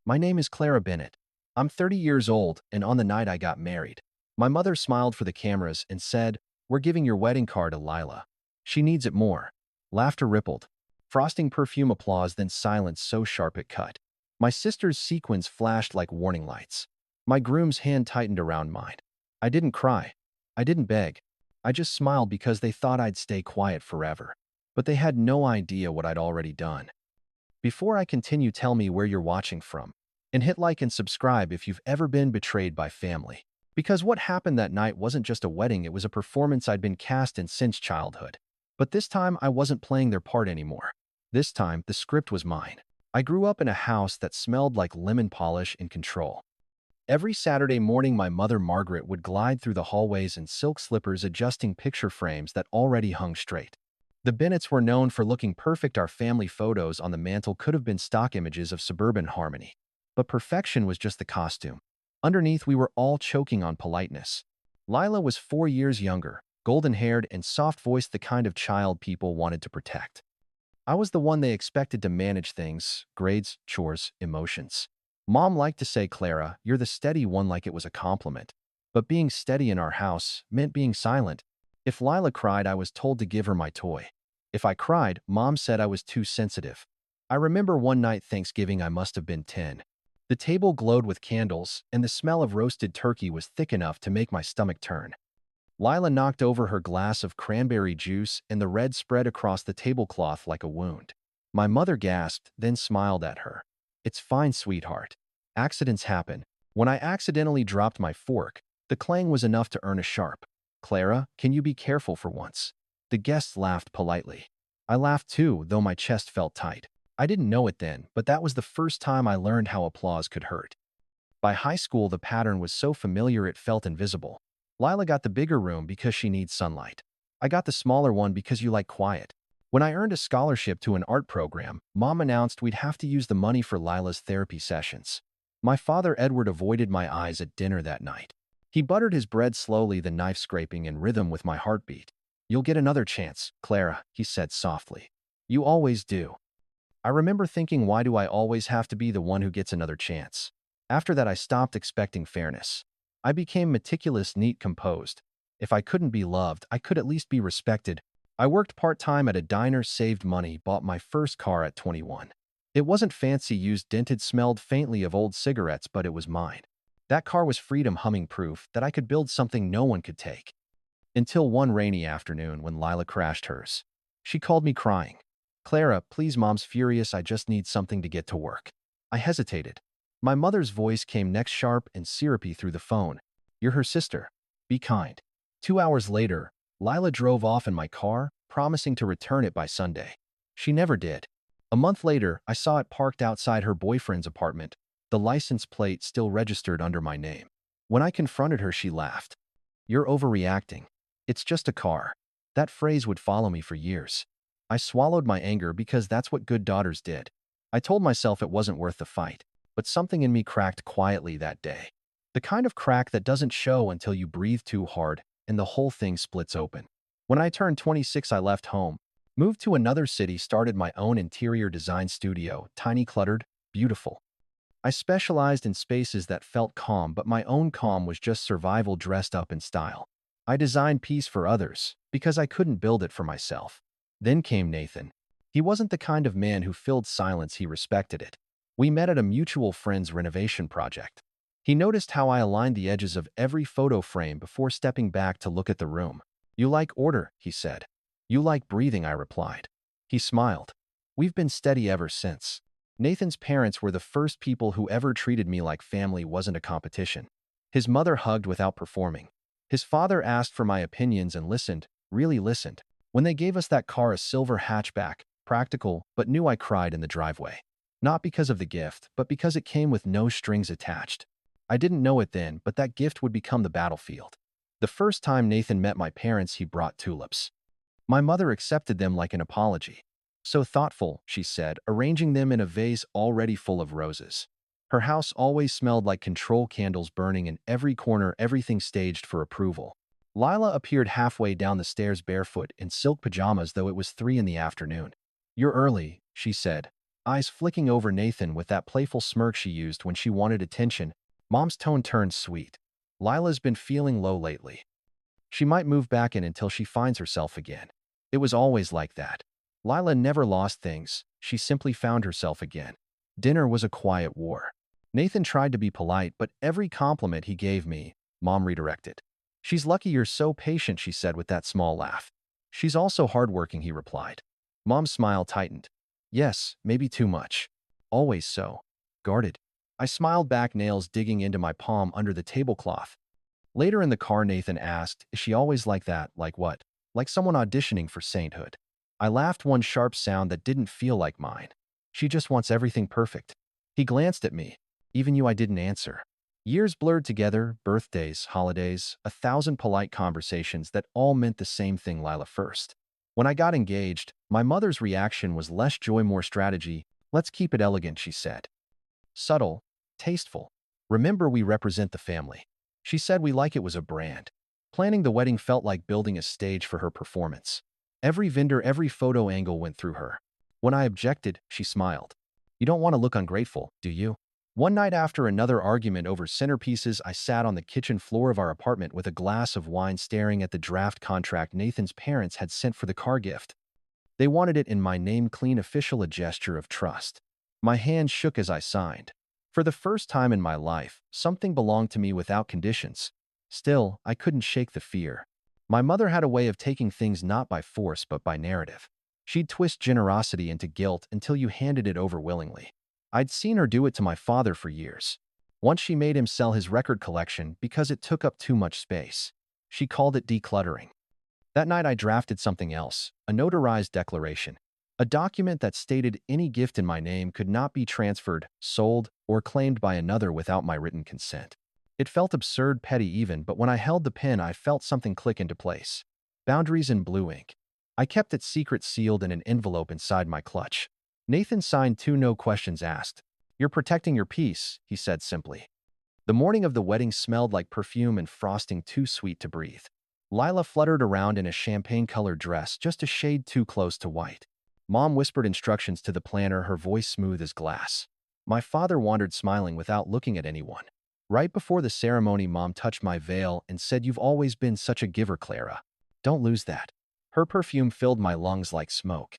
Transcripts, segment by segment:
My name is Clara Bennett. I'm 30 years old, and on the night I got married. My mother smiled for the cameras and said, "We're giving your wedding card to Lila. She needs it more." Laughter rippled. Frosting perfume applause, then silence so sharp it cut. My sister's sequins flashed like warning lights. My groom's hand tightened around mine. I didn't cry. I didn't beg. I just smiled because they thought I'd stay quiet forever. But they had no idea what I'd already done. Before I continue, tell me where you're watching from. And hit like and subscribe if you've ever been betrayed by family. Because what happened that night wasn't just a wedding, it was a performance I'd been cast in since childhood. But this time, I wasn't playing their part anymore. This time, the script was mine. I grew up in a house that smelled like lemon polish and control. Every Saturday morning, my mother Margaret would glide through the hallways in silk slippers, adjusting picture frames that already hung straight. The Bennetts were known for looking perfect. Our family photos on the mantel could have been stock images of suburban harmony. But perfection was just the costume. Underneath, we were all choking on politeness. Lila was 4 years younger, golden-haired and soft-voiced, the kind of child people wanted to protect. I was the one they expected to manage things: grades, chores, emotions. Mom liked to say, "Clara, you're the steady one," like it was a compliment. But being steady in our house meant being silent. If Lila cried, I was told to give her my toy. If I cried, Mom said I was too sensitive. I remember one night Thanksgiving, I must have been 10. The table glowed with candles, and the smell of roasted turkey was thick enough to make my stomach turn. Lila knocked over her glass of cranberry juice, and the red spread across the tablecloth like a wound. My mother gasped, then smiled at her. "It's fine, sweetheart. Accidents happen." When I accidentally dropped my fork, the clang was enough to earn a sharp, "Clara, can you be careful for once?" The guests laughed politely. I laughed too, though my chest felt tight. I didn't know it then, but that was the first time I learned how applause could hurt. By high school, the pattern was so familiar it felt invisible. Lila got the bigger room because she needs sunlight. I got the smaller one because you like quiet. When I earned a scholarship to an art program, Mom announced we'd have to use the money for Lila's therapy sessions. My father Edward avoided my eyes at dinner that night. He buttered his bread slowly, the knife scraping in rhythm with my heartbeat. "You'll get another chance, Clara," he said softly. "You always do." I remember thinking, why do I always have to be the one who gets another chance? After that, I stopped expecting fairness. I became meticulous, neat, composed. If I couldn't be loved, I could at least be respected. I worked part-time at a diner, saved money, bought my first car at 21. It wasn't fancy, used, dented, smelled faintly of old cigarettes, but it was mine. That car was freedom, humming proof that I could build something no one could take. Until one rainy afternoon when Lila crashed hers. She called me crying. "Clara, please, Mom's furious. I just need something to get to work." I hesitated. My mother's voice came next, sharp and syrupy through the phone. "You're her sister. Be kind." 2 hours later, Lila drove off in my car, promising to return it by Sunday. She never did. A month later, I saw it parked outside her boyfriend's apartment, the license plate still registered under my name. When I confronted her, she laughed. "You're overreacting. It's just a car." That phrase would follow me for years. I swallowed my anger because that's what good daughters did. I told myself it wasn't worth the fight, but something in me cracked quietly that day. The kind of crack that doesn't show until you breathe too hard and the whole thing splits open. When I turned 26, I left home, moved to another city, started my own interior design studio, tiny, cluttered, beautiful. I specialized in spaces that felt calm, but my own calm was just survival dressed up in style. I designed peace for others because I couldn't build it for myself. Then came Nathan. He wasn't the kind of man who filled silence, he respected it. We met at a mutual friend's renovation project. He noticed how I aligned the edges of every photo frame before stepping back to look at the room. "You like order," he said. "You like breathing," I replied. He smiled. We've been steady ever since. Nathan's parents were the first people who ever treated me like family wasn't a competition. His mother hugged without performing. His father asked for my opinions and listened, really listened. When they gave us that car, a silver hatchback, practical, but new, I cried in the driveway. Not because of the gift, but because it came with no strings attached. I didn't know it then, but that gift would become the battlefield. The first time Nathan met my parents, he brought tulips. My mother accepted them like an apology. "So thoughtful," she said, arranging them in a vase already full of roses. Her house always smelled like control, candles burning in every corner, everything staged for approval. Lila appeared halfway down the stairs, barefoot in silk pajamas, though it was 3 in the afternoon. "You're early," she said. eyes flicking over Nathan with that playful smirk she used when she wanted attention. Mom's tone turned sweet. Lila's been feeling low lately. She might move back in until she finds herself again. It was always like that. Lila never lost things, she simply found herself again. Dinner was a quiet war. Nathan tried to be polite, but every compliment he gave me, Mom redirected. She's lucky you're so patient, she said with that small laugh. She's also hardworking, he replied. Mom's smile tightened. Yes, maybe too much. Always so. Guarded. I smiled back, nails digging into my palm under the tablecloth. Later in the car, Nathan asked, is she always like that? Like what? Like someone auditioning for sainthood. I laughed, one sharp sound that didn't feel like mine. She just wants everything perfect. He glanced at me. Even you, I didn't answer. Years blurred together, birthdays, holidays, 1,000 polite conversations that all meant the same thing, Lila first. When I got engaged, my mother's reaction was less joy, more strategy. Let's keep it elegant, she said. Subtle, tasteful. Remember, we represent the family. She said we like it was a brand. Planning the wedding felt like building a stage for her performance. Every vendor, every photo angle went through her. When I objected, she smiled. You don't want to look ungrateful, do you? One night after another argument over centerpieces, I sat on the kitchen floor of our apartment with a glass of wine staring at the draft contract Nathan's parents had sent for the car gift. They wanted it in my name, clean, official, a gesture of trust. My hand shook as I signed. For the first time in my life, something belonged to me without conditions. Still, I couldn't shake the fear. My mother had a way of taking things not by force but by narrative. She'd twist generosity into guilt until you handed it over willingly. I'd seen her do it to my father for years. Once she made him sell his record collection because it took up too much space. She called it decluttering. That night I drafted something else, a notarized declaration. A document that stated any gift in my name could not be transferred, sold, or claimed by another without my written consent. It felt absurd, petty even, but when I held the pen I felt something click into place. Boundaries in blue ink. I kept it secret, sealed in an envelope inside my clutch. Nathan signed too, no questions asked. You're protecting your peace, he said simply. The morning of the wedding smelled like perfume and frosting too sweet to breathe. Lila fluttered around in a champagne-colored dress just a shade too close to white. Mom whispered instructions to the planner, her voice smooth as glass. My father wandered smiling without looking at anyone. Right before the ceremony, Mom touched my veil and said, "You've always been such a giver, Clara. Don't lose that." Her perfume filled my lungs like smoke.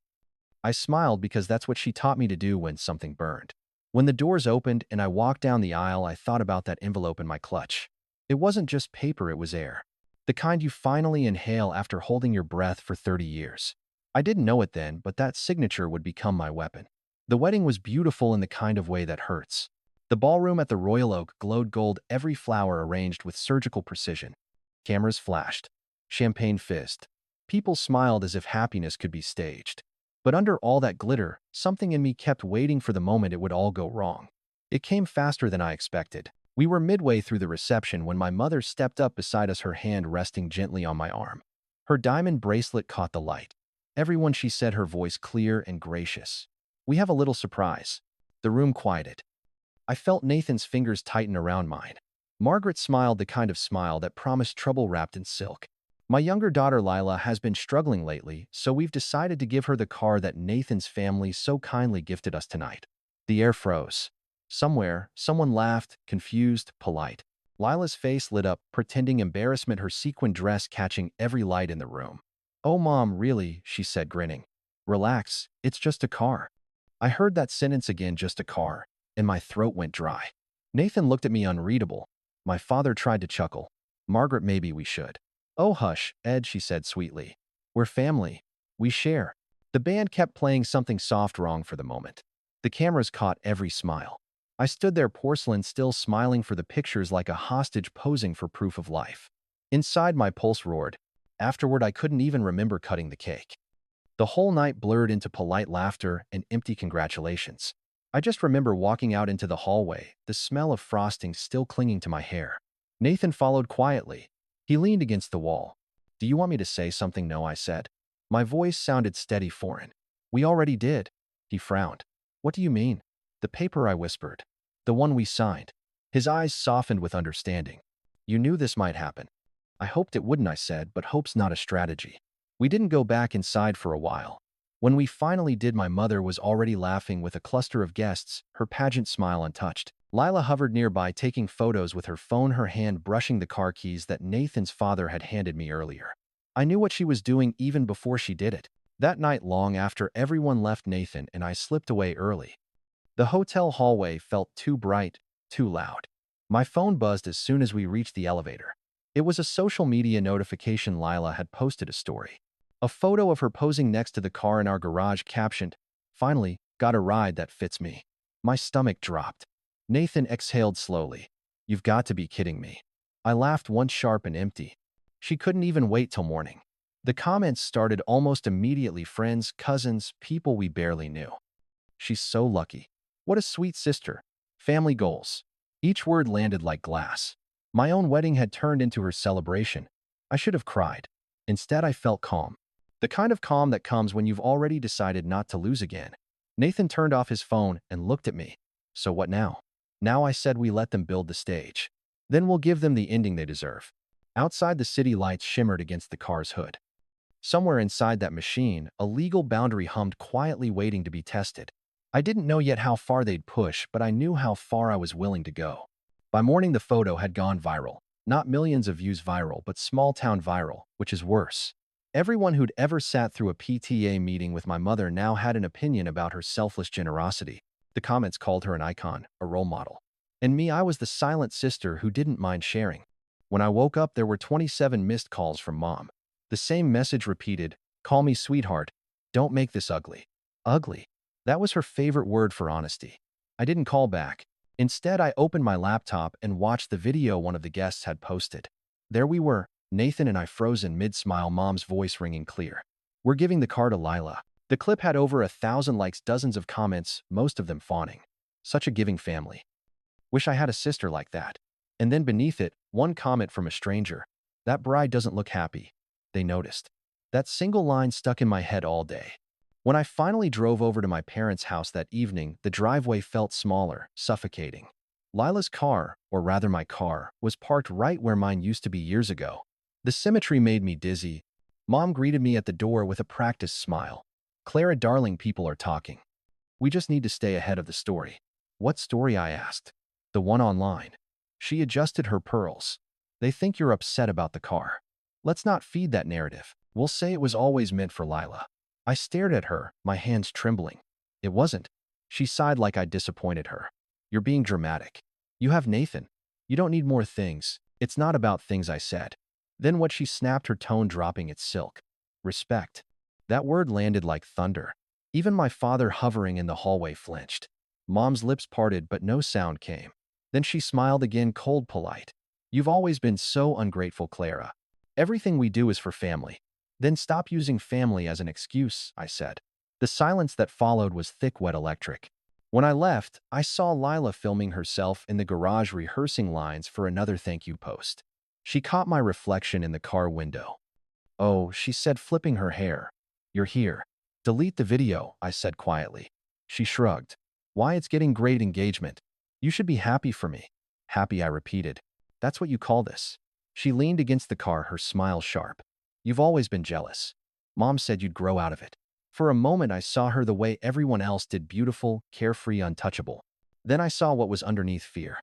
I smiled because that's what she taught me to do when something burned. When the doors opened and I walked down the aisle, I thought about that envelope in my clutch. It wasn't just paper, it was air. The kind you finally inhale after holding your breath for 30 years. I didn't know it then, but that signature would become my weapon. The wedding was beautiful in the kind of way that hurts. The ballroom at the Royal Oak glowed gold, every flower arranged with surgical precision. Cameras flashed. Champagne fizzed. People smiled as if happiness could be staged. But under all that glitter, something in me kept waiting for the moment it would all go wrong. It came faster than I expected. We were midway through the reception when my mother stepped up beside us, her hand resting gently on my arm. Her diamond bracelet caught the light. "Everyone," she said, her voice clear and gracious. "We have a little surprise." The room quieted. I felt Nathan's fingers tighten around mine. Margaret smiled, the kind of smile that promised trouble wrapped in silk. "My younger daughter Lila has been struggling lately, so we've decided to give her the car that Nathan's family so kindly gifted us tonight." The air froze. Somewhere, someone laughed, confused, polite. Lila's face lit up, pretending embarrassment, her sequin dress catching every light in the room. "Oh, Mom, really?" she said, grinning. "Relax, it's just a car." I heard that sentence again, just a car, and my throat went dry. Nathan looked at me, unreadable. My father tried to chuckle. "Margaret, maybe we should." "Oh, hush, Ed," she said sweetly. "We're family. We share." The band kept playing something soft, wrong for the moment. The cameras caught every smile. I stood there, porcelain, still smiling for the pictures like a hostage posing for proof of life. Inside, my pulse roared. Afterward, I couldn't even remember cutting the cake. The whole night blurred into polite laughter and empty congratulations. I just remember walking out into the hallway, the smell of frosting still clinging to my hair. Nathan followed quietly. He leaned against the wall. "Do you want me to say something?" "No," I said. My voice sounded steady, foreign. "We already did." He frowned. "What do you mean?" "The paper," I whispered. "The one we signed." His eyes softened with understanding. "You knew this might happen." "I hoped it wouldn't," I said, "but hope's not a strategy." We didn't go back inside for a while. When we finally did, my mother was already laughing with a cluster of guests, her pageant smile untouched. Lila hovered nearby, taking photos with her phone, her hand brushing the car keys that Nathan's father had handed me earlier. I knew what she was doing even before she did it. That night, long after everyone left, Nathan and I slipped away early. The hotel hallway felt too bright, too loud. My phone buzzed as soon as we reached the elevator. It was a social media notification. Lila had posted a story. A photo of her posing next to the car in our garage, captioned, "Finally, got a ride that fits me." My stomach dropped. Nathan exhaled slowly. "You've got to be kidding me." I laughed once, sharp and empty. She couldn't even wait till morning. The comments started almost immediately. Friends, cousins, people we barely knew. "She's so lucky. What a sweet sister." Family goals. Each word landed like glass. My own wedding had turned into her celebration. I should have cried. Instead, I felt calm. The kind of calm that comes when you've already decided not to lose again. Nathan turned off his phone and looked at me. "So what now?" "Now," I said, "we let them build the stage. Then we'll give them the ending they deserve." Outside, the city lights shimmered against the car's hood. Somewhere inside that machine, a legal boundary hummed quietly, waiting to be tested. I didn't know yet how far they'd push, but I knew how far I was willing to go. By morning, the photo had gone viral. Not millions of views viral, but small-town viral, which is worse. Everyone who'd ever sat through a PTA meeting with my mother now had an opinion about her selfless generosity. The comments called her an icon, a role model. And me, I was the silent sister who didn't mind sharing. When I woke up, there were 27 missed calls from Mom. The same message repeated, "Call me sweetheart. Don't make this ugly." Ugly. That was her favorite word for honesty. I didn't call back. Instead, I opened my laptop and watched the video one of the guests had posted. There we were, Nathan and I, frozen mid-smile, Mom's voice ringing clear. "We're giving the car to Lila." The clip had over 1,000 likes, dozens of comments, most of them fawning. "Such a giving family. Wish I had a sister like that." And then beneath it, one comment from a stranger. "That bride doesn't look happy." They noticed. That single line stuck in my head all day. When I finally drove over to my parents' house that evening, the driveway felt smaller, suffocating. Lila's car, or rather my car, was parked right where mine used to be years ago. The symmetry made me dizzy. Mom greeted me at the door with a practiced smile. "Clara, darling, people are talking. We just need to stay ahead of the story." "What story?" I asked. "The one online." She adjusted her pearls. "They think you're upset about the car. Let's not feed that narrative. We'll say it was always meant for Lila." I stared at her, my hands trembling. "It wasn't." She sighed like I'd disappointed her. "You're being dramatic. You have Nathan. You don't need more things. It's not about things," I said. Then what? She snapped, her tone dropping its silk. "Respect." That word landed like thunder. Even my father, hovering in the hallway, flinched. Mom's lips parted, but no sound came. Then she smiled again, cold, polite. "You've always been so ungrateful, Clara. Everything we do is for family." "Then stop using family as an excuse," I said. The silence that followed was thick, wet, electric. When I left, I saw Lila filming herself in the garage, rehearsing lines for another thank you post. She caught my reflection in the car window. "Oh," she said, flipping her hair. "You're here." "Delete the video," I said quietly. She shrugged. "Why? It's getting great engagement. You should be happy for me." "Happy," I repeated. "That's what you call this." She leaned against the car, her smile sharp. "You've always been jealous. Mom said you'd grow out of it." For a moment, I saw her the way everyone else did, beautiful, carefree, untouchable. Then I saw what was underneath: fear.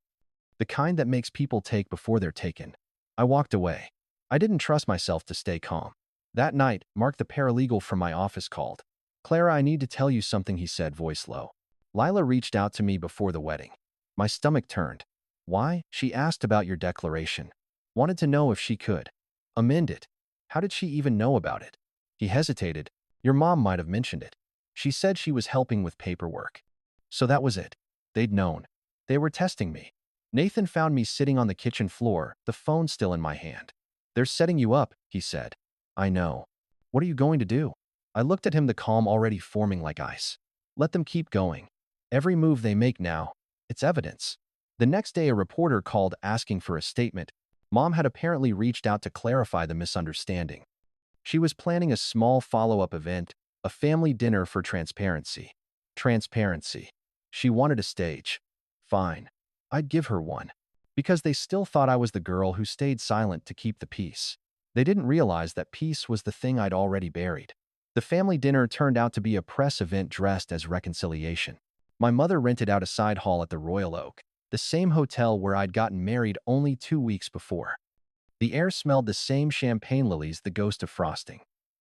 The kind that makes people take before they're taken. I walked away. I didn't trust myself to stay calm. That night, Mark, the paralegal from my office, called. "Clara, I need to tell you something," he said, voice low. "Lila reached out to me before the wedding." My stomach turned. "Why?" She asked. "About your declaration. Wanted to know if she could amend it." "How did she even know about it?" He hesitated. "Your mom might have mentioned it. She said she was helping with paperwork." So that was it. They'd known. They were testing me. Nathan found me sitting on the kitchen floor, the phone still in my hand. "They're setting you up," he said. "I know." "What are you going to do?" I looked at him, the calm already forming like ice. "Let them keep going. Every move they make now, it's evidence." The next day, a reporter called asking for a statement. Mom had apparently reached out to clarify the misunderstanding. She was planning a small follow-up event, a family dinner for transparency. Transparency. She wanted a stage. Fine. I'd give her one. Because they still thought I was the girl who stayed silent to keep the peace. They didn't realize that peace was the thing I'd already buried. The family dinner turned out to be a press event dressed as reconciliation. My mother rented out a side hall at the Royal Oak, the same hotel where I'd gotten married only 2 weeks before. The air smelled the same champagne lilies, the ghost of frosting.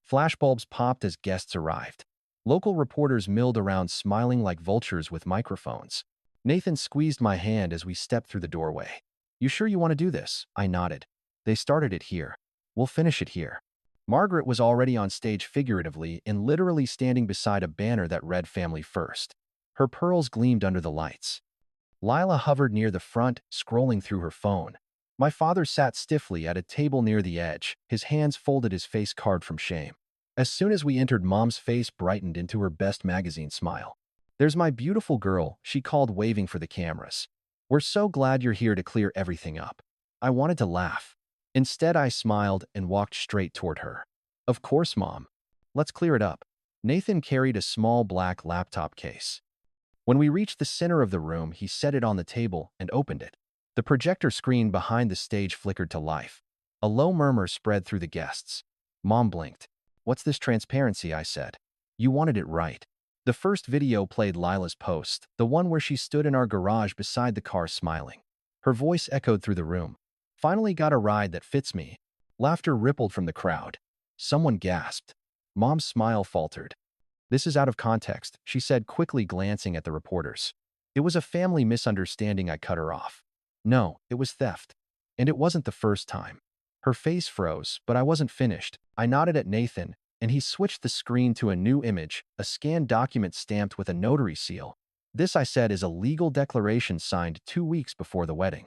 Flashbulbs popped as guests arrived. Local reporters milled around smiling like vultures with microphones. Nathan squeezed my hand as we stepped through the doorway. "You sure you want to do this?" I nodded. "They started it here. We'll finish it here." Margaret was already on stage figuratively and literally standing beside a banner that read "Family First." Her pearls gleamed under the lights. Lila hovered near the front, scrolling through her phone. My father sat stiffly at a table near the edge, his hands folded, his face carved from shame. As soon as we entered, Mom's face brightened into her best magazine smile. "There's my beautiful girl," she called, waving for the cameras. "We're so glad you're here to clear everything up." I wanted to laugh. Instead, I smiled and walked straight toward her. "Of course, Mom. Let's clear it up." Nathan carried a small black laptop case. When we reached the center of the room, he set it on the table and opened it. The projector screen behind the stage flickered to life. A low murmur spread through the guests. Mom blinked. "What's this transparency?" I said. "You wanted it right." The first video played, Lila's post, the one where she stood in our garage beside the car smiling. Her voice echoed through the room. "Finally got a ride that fits me." Laughter rippled from the crowd. Someone gasped. Mom's smile faltered. "This is out of context," she said, quickly glancing at the reporters. "It was a family misunderstanding." I cut her off. "No, it was theft. And it wasn't the first time." Her face froze, but I wasn't finished. I nodded at Nathan, and he switched the screen to a new image, a scanned document stamped with a notary seal. "This," I said, "is a legal declaration signed 2 weeks before the wedding.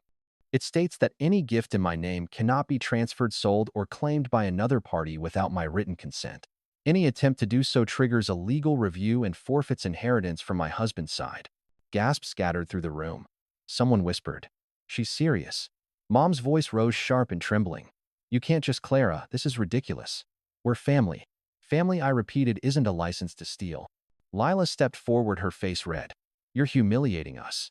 It states that any gift in my name cannot be transferred, sold, or claimed by another party without my written consent. Any attempt to do so triggers a legal review and forfeits inheritance from my husband's side." Gasps scattered through the room. Someone whispered, "She's serious." Mom's voice rose sharp and trembling. "You can't just, Clara, this is ridiculous. We're family." "Family," I repeated, "isn't a license to steal." Lila stepped forward, her face red. "You're humiliating us.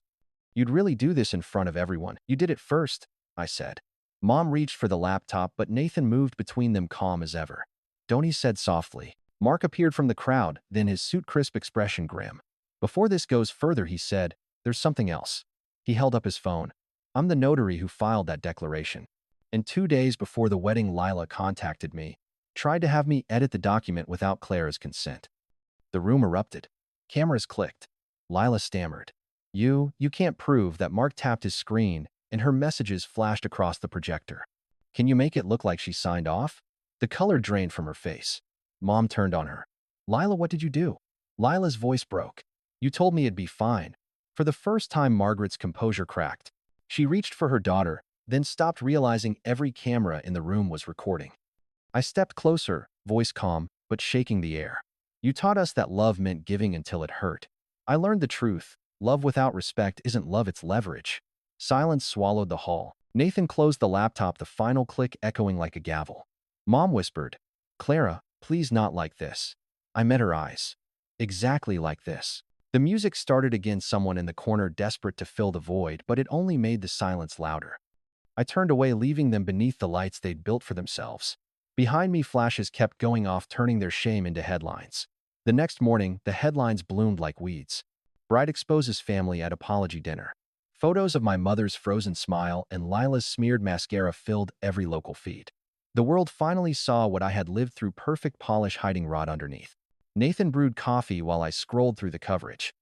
You'd really do this in front of everyone." "You did it first," I said. Mom reached for the laptop, but Nathan moved between them, calm as ever. "Don't," he said softly. Mark appeared from the crowd, then his suit crisp expression grim. "Before this goes further," he said, "there's something else." He held up his phone. "I'm the notary who filed that declaration. And 2 days before the wedding, Lila contacted me, tried to have me edit the document without Clara's consent." The room erupted. Cameras clicked. Lila stammered. You can't prove that." Mark tapped his screen, and her messages flashed across the projector. "Can you make it look like she signed off?" The color drained from her face. Mom turned on her. "Lila, what did you do?" Lila's voice broke. "You told me it'd be fine." For the first time, Margaret's composure cracked. She reached for her daughter, then stopped, realizing every camera in the room was recording. I stepped closer, voice calm, but shaking the air. "You taught us that love meant giving until it hurt. I learned the truth. Love without respect isn't love, it's leverage." Silence swallowed the hall. Nathan closed the laptop, the final click echoing like a gavel. Mom whispered, "Clara, please, not like this." I met her eyes. "Exactly like this." The music started again, someone in the corner desperate to fill the void, but it only made the silence louder. I turned away, leaving them beneath the lights they'd built for themselves. Behind me, flashes kept going off, turning their shame into headlines. The next morning, the headlines bloomed like weeds. "Bride exposes family at apology dinner." Photos of my mother's frozen smile and Lila's smeared mascara filled every local feed. The world finally saw what I had lived through, perfect polish hiding rot underneath. Nathan brewed coffee while I scrolled through the coverage.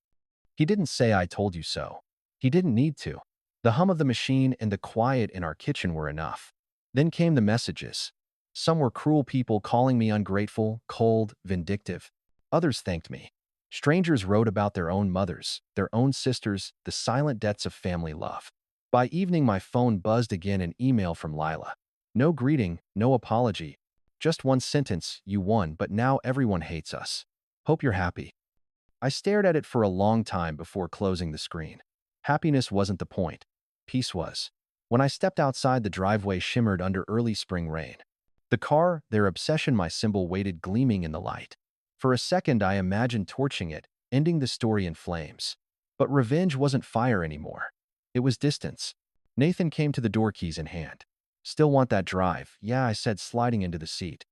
He didn't say "I told you so." He didn't need to. The hum of the machine and the quiet in our kitchen were enough. Then came the messages. Some were cruel people calling me ungrateful, cold, vindictive. Others thanked me. Strangers wrote about their own mothers, their own sisters, the silent debts of family love. By evening, my phone buzzed again, an email from Lila. No greeting, no apology. Just one sentence: "You won, but now everyone hates us. Hope you're happy." I stared at it for a long time before closing the screen. Happiness wasn't the point. Peace was. When I stepped outside, the driveway shimmered under early spring rain. The car, their obsession, my symbol, waited gleaming in the light. For a second, I imagined torching it, ending the story in flames. But revenge wasn't fire anymore. It was distance. Nathan came to the door, keys in hand. "Still want that drive?" "Yeah," I said, sliding into the seat.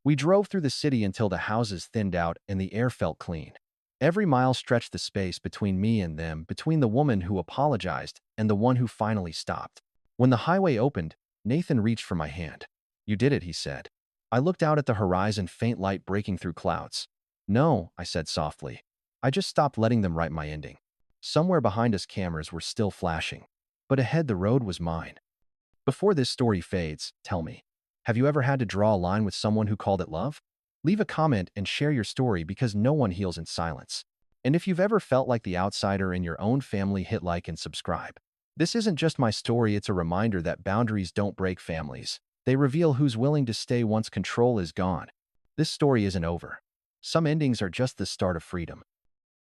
We drove through the city until the houses thinned out and the air felt clean. Every mile stretched the space between me and them, between the woman who apologized and the one who finally stopped. When the highway opened, Nathan reached for my hand. "You did it," he said. I looked out at the horizon, faint light breaking through clouds. "No," I said softly. "I just stopped letting them write my ending." Somewhere behind us, cameras were still flashing. But ahead, the road was mine. Before this story fades, tell me, have you ever had to draw a line with someone who called it love? Leave a comment and share your story, because no one heals in silence. And if you've ever felt like the outsider in your own family, hit like and subscribe. This isn't just my story, it's a reminder that boundaries don't break families. They reveal who's willing to stay once control is gone. This story isn't over. Some endings are just the start of freedom.